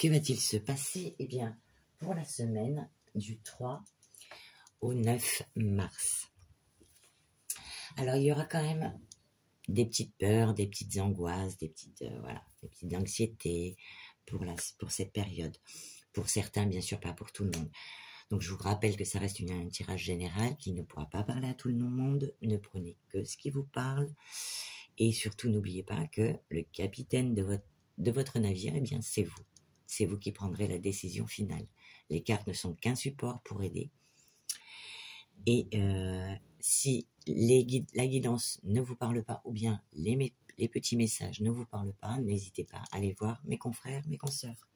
que va-t-il se passer? Eh bien, pour la semaine du 3 au 9 mars. Alors, il y aura quand même des petites peurs, des petites angoisses, des petites anxiétés pour cette période. Pour certains, bien sûr, pas pour tout le monde. Donc, je vous rappelle que ça reste un tirage général qui ne pourra pas parler à tout le monde. Ne prenez que ce qui vous parle. Et surtout, n'oubliez pas que le capitaine de votre navire, eh bien, c'est vous. C'est vous qui prendrez la décision finale. Les cartes ne sont qu'un support pour aider. Et si la guidance ne vous parle pas, ou bien les petits messages ne vous parlent pas, n'hésitez pas à aller voir mes confrères, mes consoeurs.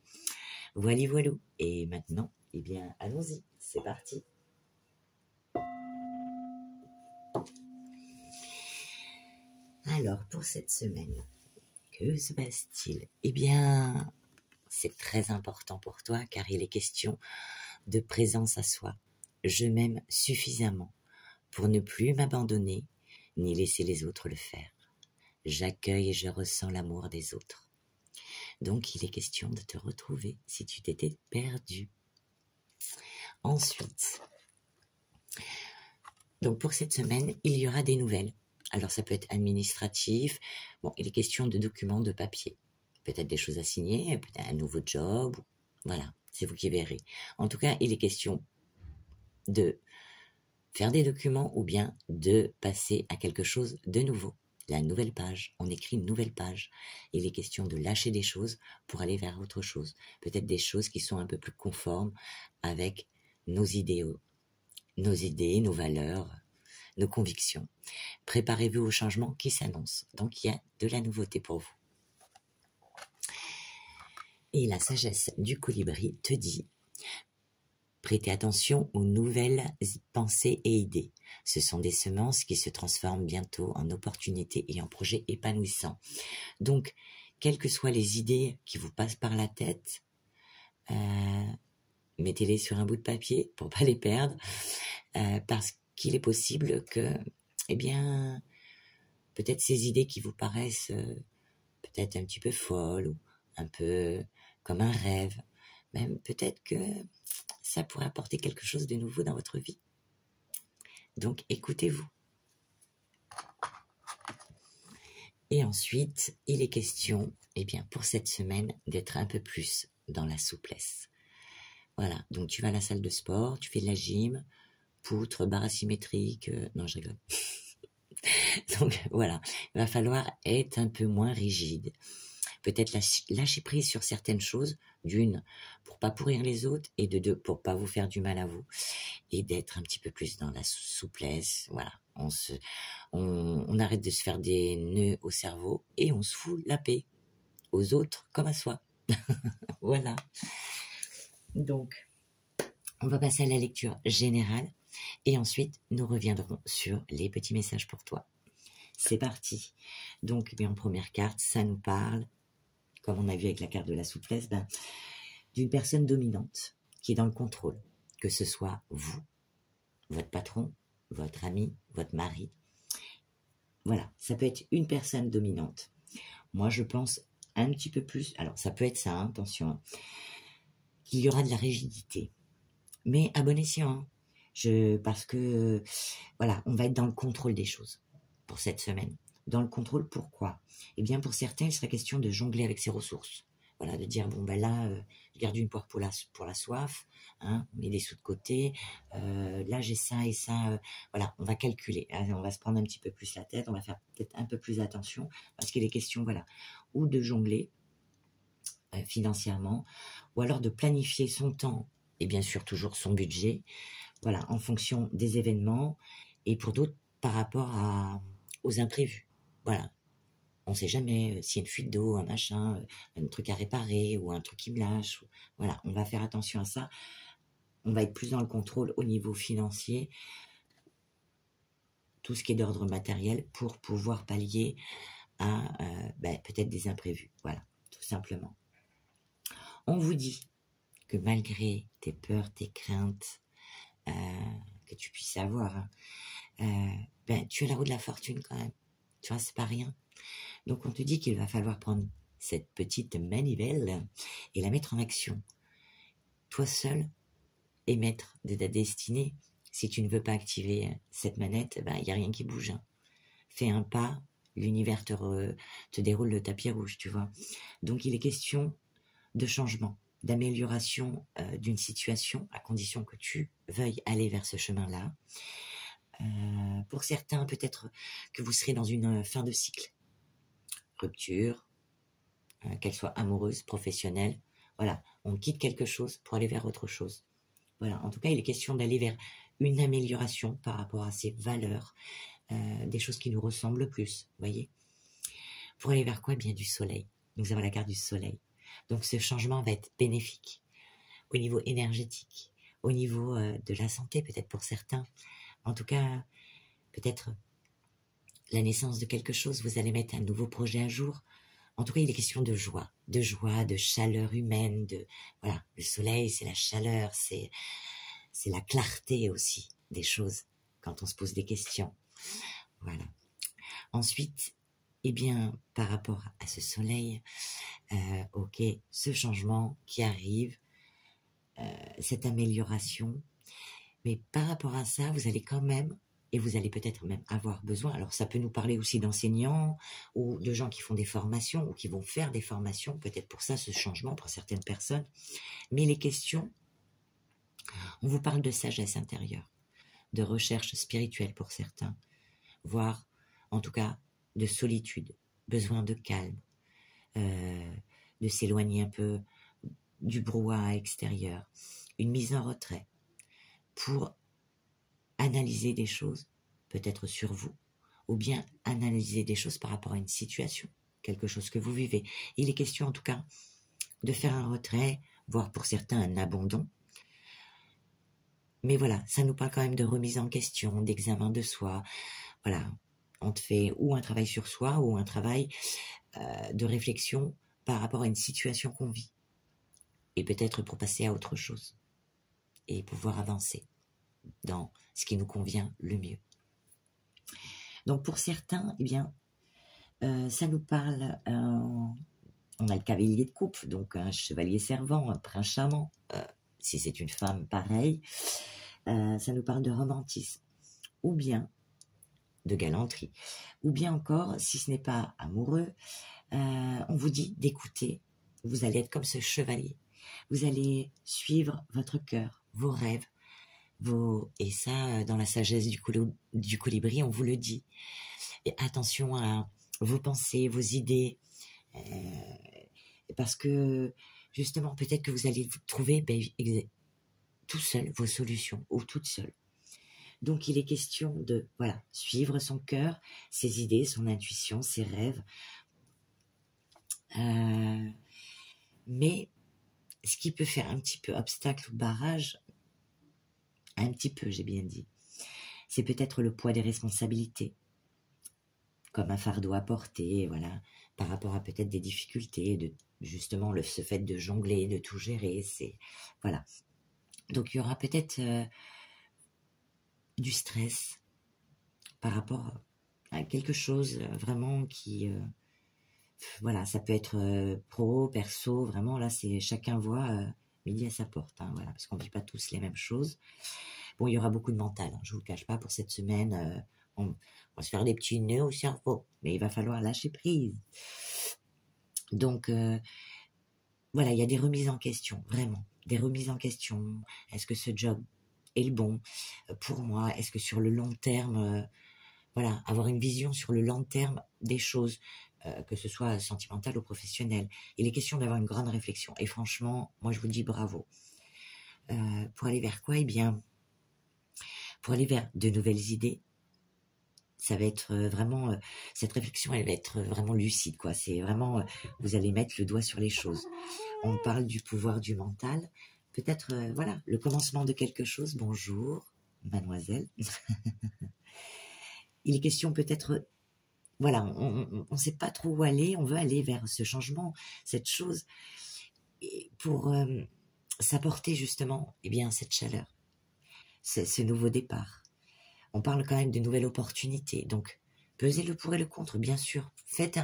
Voilà, voilà. Et maintenant, eh bien, allons-y. C'est parti. Alors, pour cette semaine, que se passe-t-il? Eh bien, c'est très important pour toi, car il est question de présence à soi. Je m'aime suffisamment pour ne plus m'abandonner, ni laisser les autres le faire. J'accueille et je ressens l'amour des autres. Donc, il est question de te retrouver si tu t'étais perdu. Ensuite, donc pour cette semaine, il y aura des nouvelles. Alors, ça peut être administratif. Bon, il est question de documents, de papier. Peut-être des choses à signer, peut-être un nouveau job. Voilà, c'est vous qui verrez. En tout cas, il est question de faire des documents ou bien de passer à quelque chose de nouveau. La nouvelle page, on écrit une nouvelle page. Il est question de lâcher des choses pour aller vers autre chose. Peut-être des choses qui sont un peu plus conformes avec nos idéaux, nos valeurs, nos convictions. Préparez-vous au changement qui s'annonce. Donc, il y a de la nouveauté pour vous. Et la sagesse du colibri te dit: prêtez attention aux nouvelles pensées et idées. Ce sont des semences qui se transforment bientôt en opportunités et en projets épanouissants. Donc, quelles que soient les idées qui vous passent par la tête, mettez-les sur un bout de papier pour pas les perdre, parce qu'il est possible que, eh bien, peut-être ces idées qui vous paraissent peut-être un petit peu folles ou un peu comme un rêve, même peut-être que ça pourrait apporter quelque chose de nouveau dans votre vie. Donc, écoutez-vous. Et ensuite, il est question, eh bien, pour cette semaine, d'être un peu plus dans la souplesse. Voilà, donc tu vas à la salle de sport, tu fais de la gym, poutre, barre asymétrique, non, je rigole. Donc, voilà, il va falloir être un peu moins rigide. Peut-être lâcher prise sur certaines choses, d'une, pour pas pourrir les autres, et de deux, pour pas vous faire du mal à vous, et d'être un petit peu plus dans la souplesse. Voilà, on arrête de se faire des nœuds au cerveau, et on se fout la paix, aux autres comme à soi. Voilà. Donc, on va passer à la lecture générale, et ensuite, nous reviendrons sur les petits messages pour toi. C'est parti. Donc, en première carte, ça nous parle, comme on a vu avec la carte de la souplesse, d'une personne dominante qui est dans le contrôle, que ce soit vous, votre patron, votre ami, votre mari. Voilà, ça peut être une personne dominante. Moi, je pense un petit peu plus, alors ça peut être ça, hein, attention, qu'il y aura de la rigidité. Mais à bon escient, parce que, voilà, on va être dans le contrôle des choses pour cette semaine. Dans le contrôle, pourquoi? Eh bien, pour certains, il serait question de jongler avec ses ressources. Voilà, de dire, bon, là, je garde une poire pour la soif, hein, on met des sous de côté, là, j'ai ça et ça, voilà, on va calculer, hein, on va se prendre un petit peu plus la tête, on va faire peut-être un peu plus attention, parce qu'il est question, voilà, ou de jongler financièrement, ou alors de planifier son temps, et bien sûr, toujours son budget, voilà, en fonction des événements, et pour d'autres, par rapport aux imprévus. Voilà, on ne sait jamais s'il y a une fuite d'eau, un machin, un truc à réparer ou un truc qui me lâche. Voilà, on va faire attention à ça. On va être plus dans le contrôle au niveau financier, tout ce qui est d'ordre matériel pour pouvoir pallier à peut-être des imprévus. Voilà, tout simplement. On vous dit que malgré tes peurs, tes craintes, que tu puisses avoir, tu es la roue de la fortune quand même. Tu vois, c'est pas rien. Donc, on te dit qu'il va falloir prendre cette petite manivelle et la mettre en action. Toi seul est maître de ta destinée. Si tu ne veux pas activer cette manette, il n'y a rien qui bouge. Hein. Fais un pas, l'univers te déroule le tapis rouge, tu vois. Donc il est question de changement, d'amélioration d'une situation, à condition que tu veuilles aller vers ce chemin-là. Pour certains, peut-être que vous serez dans une fin de cycle. Rupture, qu'elle soit amoureuse, professionnelle. Voilà, on quitte quelque chose pour aller vers autre chose. Voilà, en tout cas, il est question d'aller vers une amélioration par rapport à ces valeurs, des choses qui nous ressemblent le plus, vous voyez. Pour aller vers quoi? Bien du soleil. Nous avons la carte du soleil. Donc ce changement va être bénéfique au niveau énergétique, au niveau de la santé peut-être pour certains. En tout cas, peut-être la naissance de quelque chose, vous allez mettre un nouveau projet à jour. En tout cas, il est question de joie, de chaleur humaine, voilà, le soleil, c'est la chaleur, c'est la clarté aussi des choses quand on se pose des questions. Voilà. Ensuite, eh bien, par rapport à ce soleil, ok, ce changement qui arrive, cette amélioration, mais par rapport à ça, vous allez quand même, et vous allez peut-être même avoir besoin, alors ça peut nous parler aussi d'enseignants, ou de gens qui font des formations, ou qui vont faire des formations, peut-être pour ça, ce changement pour certaines personnes, mais les questions, on vous parle de sagesse intérieure, de recherche spirituelle pour certains, voire, en tout cas, de solitude, besoin de calme, de s'éloigner un peu du brouhaha extérieur, une mise en retrait pour analyser des choses, peut-être sur vous, ou bien analyser des choses par rapport à une situation, quelque chose que vous vivez. Il est question en tout cas de faire un retrait, voire pour certains un abandon. Mais voilà, ça nous parle quand même de remise en question, d'examen de soi. Voilà, on te fait ou un travail sur soi ou un travail de réflexion par rapport à une situation qu'on vit. Et peut-être pour passer à autre chose. Et pouvoir avancer dans ce qui nous convient le mieux. Donc pour certains, eh bien, ça nous parle, on a le cavalier de coupe, donc un chevalier servant, un prince charmant, si c'est une femme, pareil, ça nous parle de romantisme, ou bien de galanterie, ou bien encore, si ce n'est pas amoureux, on vous dit d'écouter, vous allez être comme ce chevalier, vous allez suivre votre cœur, vos rêves, et ça, dans la sagesse du colibri, on vous le dit. Et attention à vos pensées, vos idées, parce que justement, peut-être que vous allez trouver tout seul vos solutions, ou toute seule. Donc, il est question de suivre son cœur, ses idées, son intuition, ses rêves. Mais ce qui peut faire un petit peu obstacle ou barrage, un petit peu, j'ai bien dit, c'est peut-être le poids des responsabilités, comme un fardeau à porter, voilà, par rapport à peut-être des difficultés, justement ce fait de jongler, de tout gérer, voilà. Donc il y aura peut-être du stress par rapport à quelque chose vraiment qui, voilà, ça peut être pro, perso, vraiment là c'est chacun voit midi à sa porte, hein, voilà, parce qu'on ne vit pas tous les mêmes choses. Bon, il y aura beaucoup de mental, hein, je ne vous le cache pas, pour cette semaine, on va se faire des petits nœuds au cerveau, mais il va falloir lâcher prise. Donc, voilà, il y a des remises en question, vraiment, des remises en question. Est-ce que ce job est le bon pour moi? Est-ce que sur le long terme, voilà, avoir une vision sur le long terme des choses, que ce soit sentimental ou professionnel. Il est question d'avoir une grande réflexion. Et franchement, moi je vous dis bravo. Pour aller vers quoi? Eh bien, pour aller vers de nouvelles idées, ça va être vraiment, cette réflexion, elle va être vraiment lucide, quoi. C'est vraiment, vous allez mettre le doigt sur les choses. On parle du pouvoir du mental. Peut-être, voilà, le commencement de quelque chose. Bonjour, mademoiselle. Il est question peut-être, voilà, on ne sait pas trop où aller, on veut aller vers ce changement, cette chose, et pour s'apporter justement, eh bien, cette chaleur, ce nouveau départ. On parle quand même de nouvelles opportunités, donc pesez le pour et le contre, bien sûr. Faites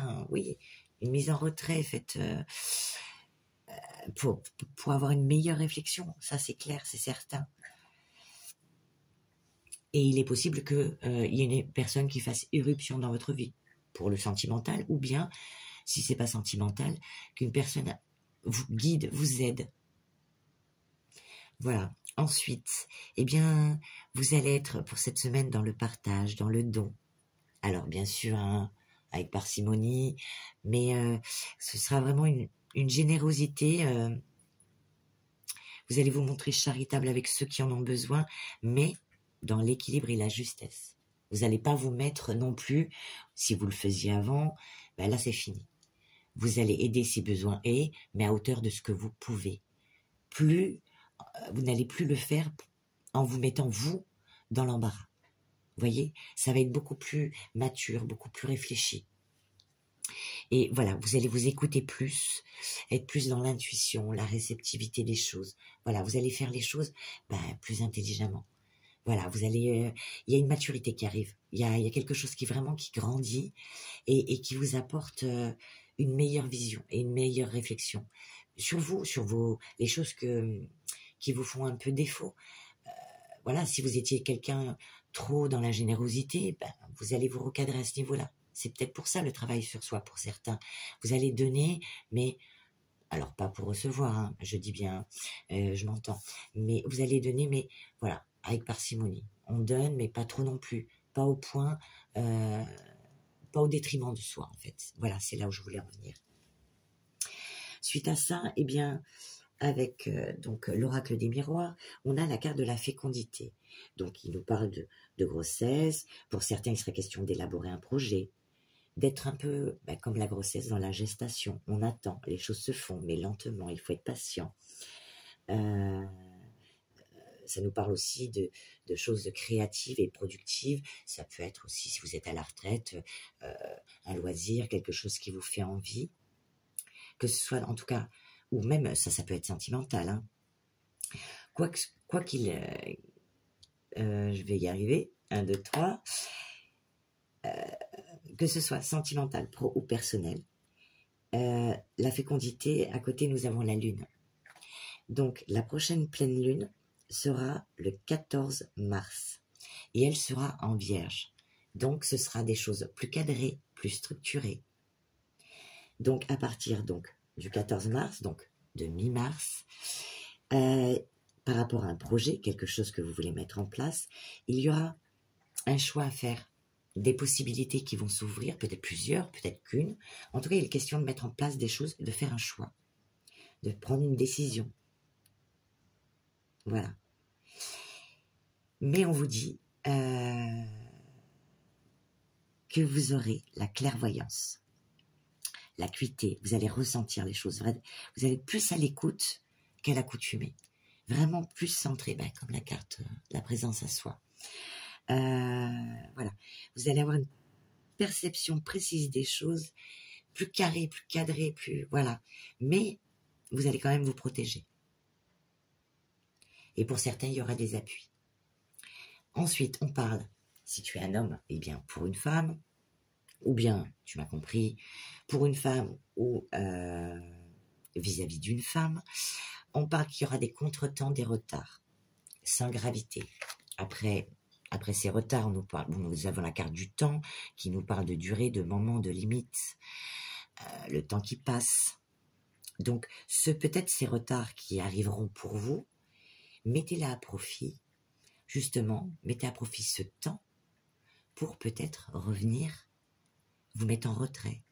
une mise en retrait, pour avoir une meilleure réflexion, ça c'est clair, c'est certain. Et il est possible qu'il y ait une personne qui fasse irruption dans votre vie pour le sentimental, ou bien, si c'est pas sentimental, qu'une personne vous guide, vous aide. Voilà. Ensuite, eh bien, vous allez être pour cette semaine dans le partage, dans le don. Alors, bien sûr, hein, avec parcimonie, mais ce sera vraiment une générosité. Vous allez vous montrer charitable avec ceux qui en ont besoin, mais dans l'équilibre et la justesse. Vous n'allez pas vous mettre non plus, si vous le faisiez avant, ben là c'est fini. Vous allez aider si besoin est, mais à hauteur de ce que vous pouvez. Vous n'allez plus le faire en vous mettant vous dans l'embarras. Vous voyez, ça va être beaucoup plus mature, beaucoup plus réfléchi. Et voilà, vous allez vous écouter plus, être plus dans l'intuition, la réceptivité des choses. Voilà, vous allez faire les choses plus intelligemment. Voilà, vous allez, il y a une maturité qui arrive. Il y a quelque chose qui grandit et qui vous apporte une meilleure vision et une meilleure réflexion sur vous, les choses qui vous font un peu défaut. Voilà, si vous étiez quelqu'un trop dans la générosité, vous allez vous recadrer à ce niveau-là. C'est peut-être pour ça le travail sur soi pour certains. Vous allez donner, mais alors pas pour recevoir, hein, je dis bien, je m'entends. Mais vous allez donner, mais voilà, avec parcimonie. On donne, mais pas trop non plus, pas au point, pas au détriment de soi en fait. Voilà, c'est là où je voulais en venir. Suite à ça, eh bien, avec donc l'oracle des miroirs, on a la carte de la fécondité. Donc, il nous parle de grossesse. Pour certains, il serait question d'élaborer un projet, d'être un peu comme la grossesse dans la gestation. On attend, les choses se font, mais lentement, il faut être patient. Ça nous parle aussi de choses créatives et productives. Ça peut être aussi, si vous êtes à la retraite, un loisir, quelque chose qui vous fait envie. Que ce soit, en tout cas, ou même, ça peut être sentimental. Hein. Quoi qu'il... je vais y arriver. 1, 2, 3. Que ce soit sentimental, pro ou personnel. La fécondité, à côté, nous avons la lune. Donc, la prochaine pleine lune sera le 14 mars. Et elle sera en vierge. Donc, ce sera des choses plus cadrées, plus structurées. Donc, à partir du 14 mars, donc de mi-mars, par rapport à un projet, quelque chose que vous voulez mettre en place, il y aura un choix à faire, des possibilités qui vont s'ouvrir, peut-être plusieurs, peut-être qu'une. En tout cas, il est question de mettre en place des choses, de faire un choix, de prendre une décision. Voilà. Mais on vous dit que vous aurez la clairvoyance, l'acuité, vous allez ressentir les choses, vous allez être plus à l'écoute qu'à l'accoutumée, vraiment plus centré, comme la carte, la présence à soi. Voilà, vous allez avoir une perception précise des choses, plus carrée, plus cadrée, plus voilà. Mais vous allez quand même vous protéger. Et pour certains, il y aura des appuis. Ensuite, on parle, si tu es un homme, eh bien pour une femme, ou bien, tu m'as compris, pour une femme ou vis-à-vis d'une femme, on parle qu'il y aura des contretemps, des retards, sans gravité. Après ces retards, nous avons la carte du temps qui nous parle de durée, de moment, de limite, le temps qui passe. Donc, peut-être ces retards qui arriveront pour vous, mettez-les à profit, justement, mettez à profit ce temps pour peut-être revenir, vous mettre en retrait,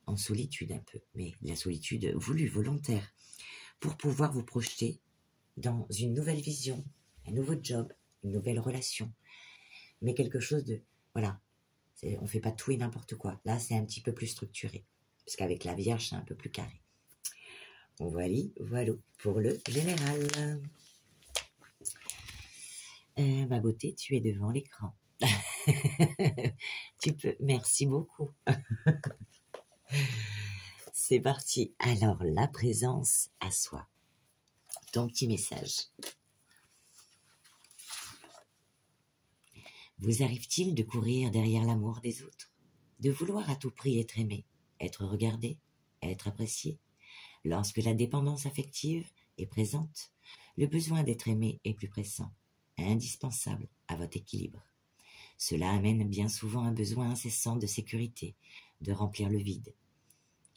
en solitude un peu, mais la solitude voulue, volontaire, pour pouvoir vous projeter dans une nouvelle vision, un nouveau job, une nouvelle relation, mais quelque chose de, voilà, on ne fait pas tout et n'importe quoi. Là, c'est un petit peu plus structuré, parce qu'avec la Vierge, c'est un peu plus carré. Bon, voilà pour le général. Ma beauté, tu es devant l'écran. Tu peux, merci beaucoup. C'est parti. Alors, la présence à soi. Ton petit message. Vous arrive-t-il de courir derrière l'amour des autres, de vouloir à tout prix être aimé, être regardé, être apprécié, Lorsque la dépendance affective est présente, le besoin d'être aimé est plus pressant, indispensable à votre équilibre. Cela amène bien souvent un besoin incessant de sécurité, de remplir le vide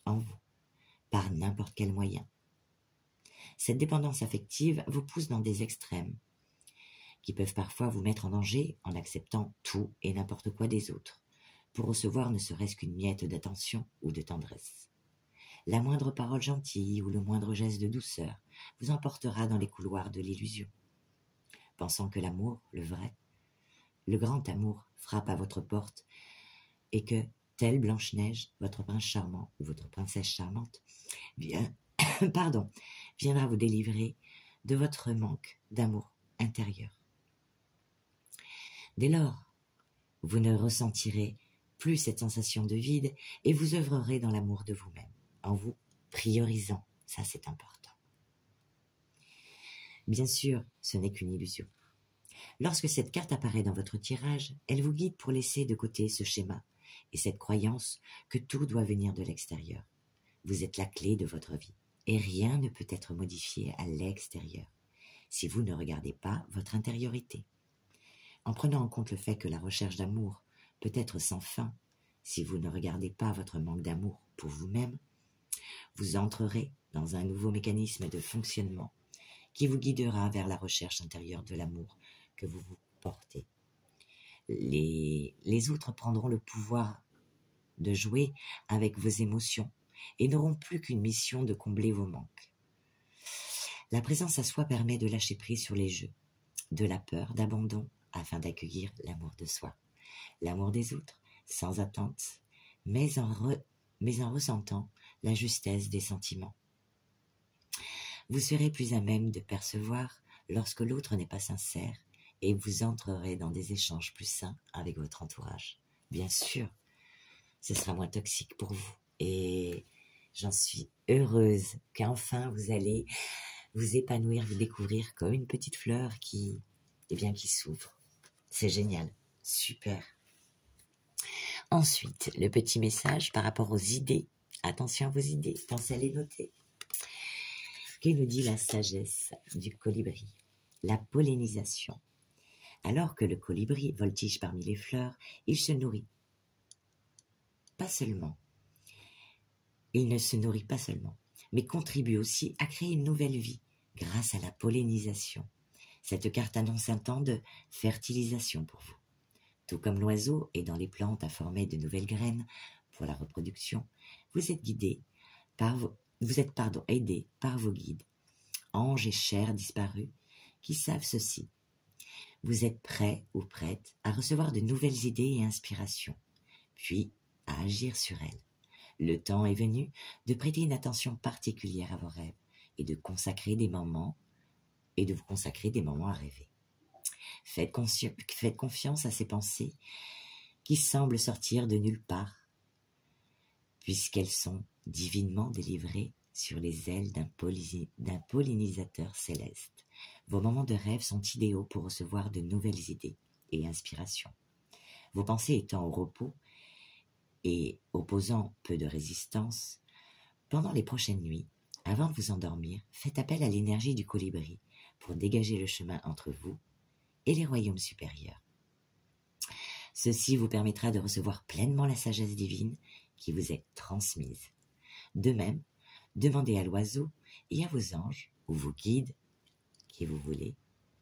en vous, par n'importe quel moyen. Cette dépendance affective vous pousse dans des extrêmes, qui peuvent parfois vous mettre en danger en acceptant tout et n'importe quoi des autres, pour recevoir ne serait-ce qu'une miette d'attention ou de tendresse. La moindre parole gentille ou le moindre geste de douceur vous emportera dans les couloirs de l'illusion, pensant que l'amour, le vrai, le grand amour frappe à votre porte et que, telle Blanche-Neige, votre prince charmant ou votre princesse charmante, viendra vous délivrer de votre manque d'amour intérieur. Dès lors, vous ne ressentirez plus cette sensation de vide et vous œuvrerez dans l'amour de vous-même, en vous priorisant. Ça, c'est important. Bien sûr, ce n'est qu'une illusion. Lorsque cette carte apparaît dans votre tirage, elle vous guide pour laisser de côté ce schéma et cette croyance que tout doit venir de l'extérieur. Vous êtes la clé de votre vie et rien ne peut être modifié à l'extérieur si vous ne regardez pas votre intériorité. En prenant en compte le fait que la recherche d'amour peut être sans fin, si vous ne regardez pas votre manque d'amour pour vous-même, vous entrerez dans un nouveau mécanisme de fonctionnement qui vous guidera vers la recherche intérieure de l'amour que vous vous portez. Les autres prendront le pouvoir de jouer avec vos émotions et n'auront plus qu'une mission de combler vos manques. La présence à soi permet de lâcher prise sur les jeux, de la peur, d'abandon, afin d'accueillir l'amour de soi, l'amour des autres, sans attente, mais en ressentant la justesse des sentiments. Vous serez plus à même de percevoir lorsque l'autre n'est pas sincère et vous entrerez dans des échanges plus sains avec votre entourage. Bien sûr, ce sera moins toxique pour vous et j'en suis heureuse qu'enfin vous allez vous épanouir, vous découvrir comme une petite fleur qui s'ouvre. C'est génial, super. Ensuite, le petit message par rapport aux idées. Attention à vos idées, pensez à les noter. Que nous dit la sagesse du colibri? La pollinisation. Alors que le colibri voltige parmi les fleurs, il se nourrit pas seulement. Il ne se nourrit pas seulement, mais contribue aussi à créer une nouvelle vie grâce à la pollinisation. Cette carte annonce un temps de fertilisation pour vous. Tout comme l'oiseau est dans les plantes à former de nouvelles graines pour la reproduction, vous êtes aidé par vos guides, anges et chers disparus, qui savent ceci. Vous êtes prêt ou prête à recevoir de nouvelles idées et inspirations, puis à agir sur elles. Le temps est venu de prêter une attention particulière à vos rêves et de vous consacrer des moments à rêver. Faites confiance à ces pensées qui semblent sortir de nulle part, puisqu'elles sont divinement délivrées sur les ailes d'un pollinisateur céleste. Vos moments de rêve sont idéaux pour recevoir de nouvelles idées et inspirations. Vos pensées étant au repos et opposant peu de résistance, pendant les prochaines nuits, avant de vous endormir, faites appel à l'énergie du colibri pour dégager le chemin entre vous et les royaumes supérieurs. Ceci vous permettra de recevoir pleinement la sagesse divine qui vous est transmise. De même, demandez à l'oiseau et à vos anges ou vos guides, qui vous voulez,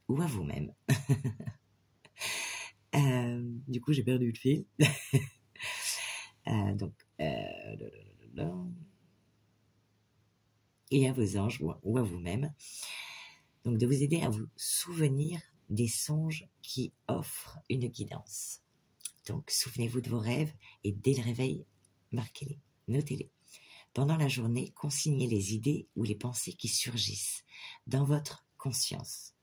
ou à vous-même. Du coup, j'ai perdu le fil. Et à vos anges ou à vous-même. Donc, de vous aider à vous souvenir des songes qui offrent une guidance. Donc, souvenez-vous de vos rêves et dès le réveil, marquez-les, notez-les. Pendant la journée, consignez les idées ou les pensées qui surgissent dans votre conscience.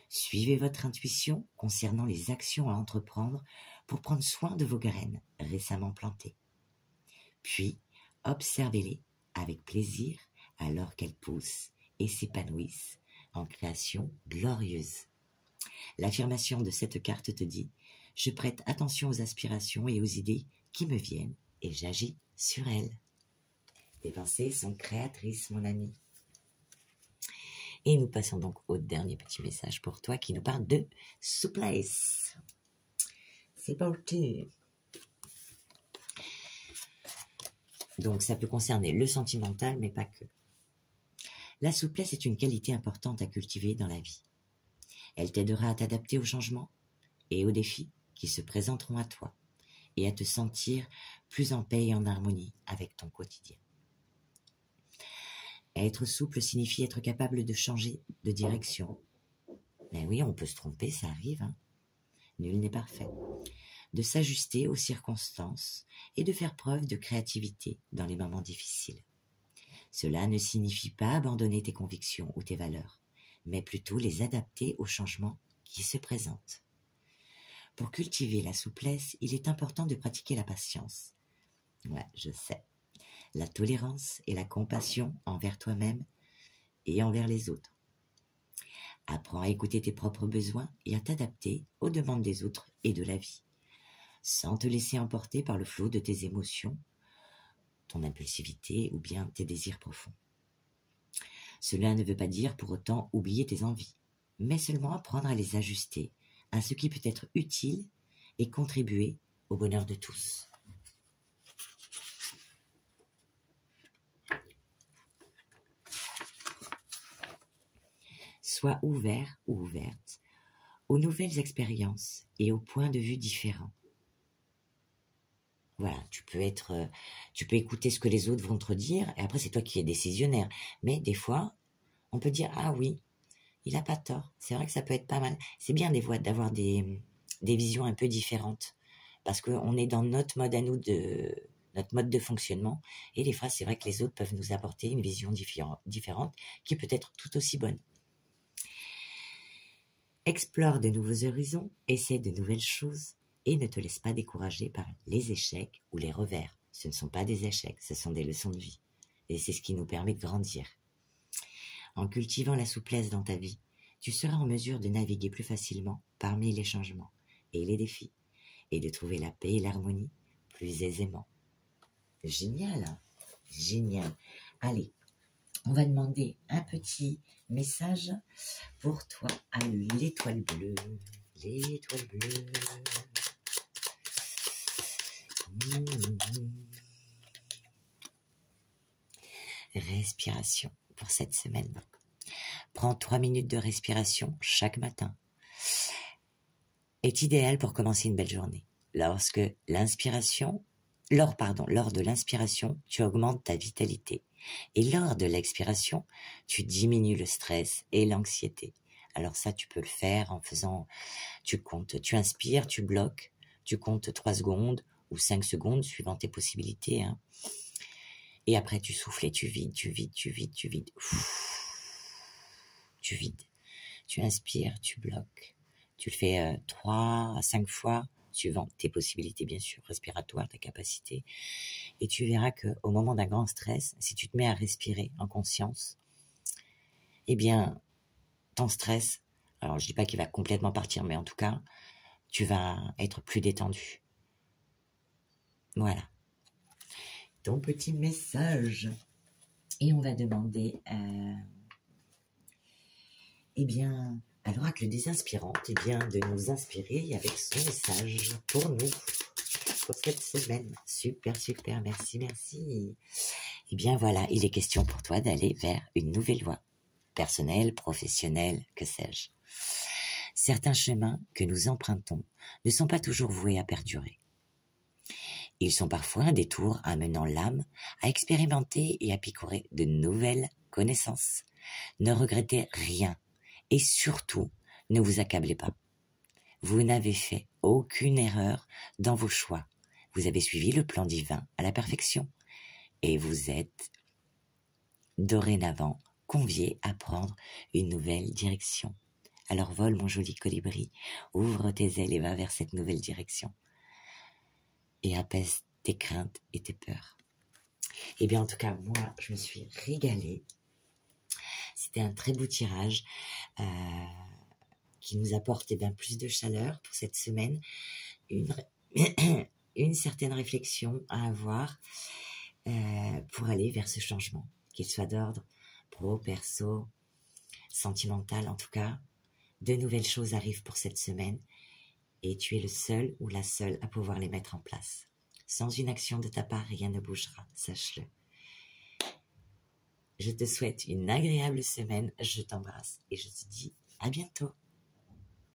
Suivez votre intuition concernant les actions à entreprendre pour prendre soin de vos graines récemment plantées. Puis, observez-les avec plaisir alors qu'elles poussent et s'épanouissent en création glorieuse. L'affirmation de cette carte te dit « Je prête attention aux aspirations et aux idées qui me viennent et j'agis sur elles. » Tes pensées sont créatrices, mon ami. Et nous passons donc au dernier petit message pour toi qui nous parle de souplesse. C'est parti. Donc ça peut concerner le sentimental, mais pas que. La souplesse est une qualité importante à cultiver dans la vie. Elle t'aidera à t'adapter aux changements et aux défis qui se présenteront à toi et à te sentir plus en paix et en harmonie avec ton quotidien. Être souple signifie être capable de changer de direction. Mais oui, on peut se tromper, ça arrive. Hein. Nul n'est parfait. De s'ajuster aux circonstances et de faire preuve de créativité dans les moments difficiles. Cela ne signifie pas abandonner tes convictions ou tes valeurs, mais plutôt les adapter aux changements qui se présentent. Pour cultiver la souplesse, il est important de pratiquer la patience. Ouais, je sais. La tolérance et la compassion envers toi-même et envers les autres. Apprends à écouter tes propres besoins et à t'adapter aux demandes des autres et de la vie, sans te laisser emporter par le flot de tes émotions, ton impulsivité ou bien tes désirs profonds. Cela ne veut pas dire pour autant oublier tes envies, mais seulement apprendre à les ajuster à ce qui peut être utile et contribuer au bonheur de tous. Sois ouvert ou ouverte aux nouvelles expériences et aux points de vue différents. Voilà, tu peux écouter ce que les autres vont te dire, et après c'est toi qui es décisionnaire. Mais des fois, on peut dire, ah oui, il n'a pas tort. C'est vrai que ça peut être pas mal. C'est bien des fois d'avoir des visions un peu différentes, parce qu'on est dans notre mode à nous, notre mode de fonctionnement, et des fois c'est vrai que les autres peuvent nous apporter une vision différente, qui peut être tout aussi bonne. Explore de nouveaux horizons, essaie de nouvelles choses et ne te laisse pas décourager par les échecs ou les revers. Ce ne sont pas des échecs, ce sont des leçons de vie. Et c'est ce qui nous permet de grandir. En cultivant la souplesse dans ta vie, tu seras en mesure de naviguer plus facilement parmi les changements et les défis et de trouver la paix et l'harmonie plus aisément. Génial, hein? Génial. Allez, on va demander un petit message pour toi à l'étoile bleue. L'étoile bleue. Respiration pour cette semaine. Prends 3 minutes de respiration chaque matin. Est idéal pour commencer une belle journée. Lors de l'inspiration, tu augmentes ta vitalité. Et lors de l'expiration, tu diminues le stress et l'anxiété. Alors ça, tu peux le faire en faisant, tu inspires, tu bloques, tu comptes 3 secondes ou 5 secondes, suivant tes possibilités. Hein. Et après, tu souffles et tu vides. Tu vides. Tu inspires, tu bloques. Tu le fais 3 à 5 fois, suivant tes possibilités, bien sûr, respiratoires, ta capacité. Et tu verras qu'au moment d'un grand stress, si tu te mets à respirer en conscience, eh bien, ton stress, alors je dis pas qu'il va complètement partir, mais en tout cas, tu vas être plus détendu. Voilà. Ton petit message. Et on va demander, à l'oracle des inspirantes, de nous inspirer avec son message pour nous, pour cette semaine. Super, merci. Et bien voilà, il est question pour toi d'aller vers une nouvelle voie, personnelle, professionnelle, que sais-je. Certains chemins que nous empruntons ne sont pas toujours voués à perdurer. Ils sont parfois un détour amenant l'âme à expérimenter et à picorer de nouvelles connaissances. Ne regrettez rien et surtout, ne vous accablez pas. Vous n'avez fait aucune erreur dans vos choix. Vous avez suivi le plan divin à la perfection et vous êtes dorénavant convié à prendre une nouvelle direction. Alors vole, mon joli colibri, ouvre tes ailes et va vers cette nouvelle direction. Et apaise tes craintes et tes peurs. Et bien en tout cas, moi, je me suis régalée. C'était un très beau tirage qui nous apporte plus de chaleur pour cette semaine. Une certaine réflexion à avoir. pour aller vers ce changement, qu'il soit d'ordre pro, perso, sentimental en tout cas. De nouvelles choses arrivent pour cette semaine et tu es le seul ou la seule à pouvoir les mettre en place. Sans une action de ta part, rien ne bougera, sache-le. Je te souhaite une agréable semaine, je t'embrasse et je te dis à bientôt.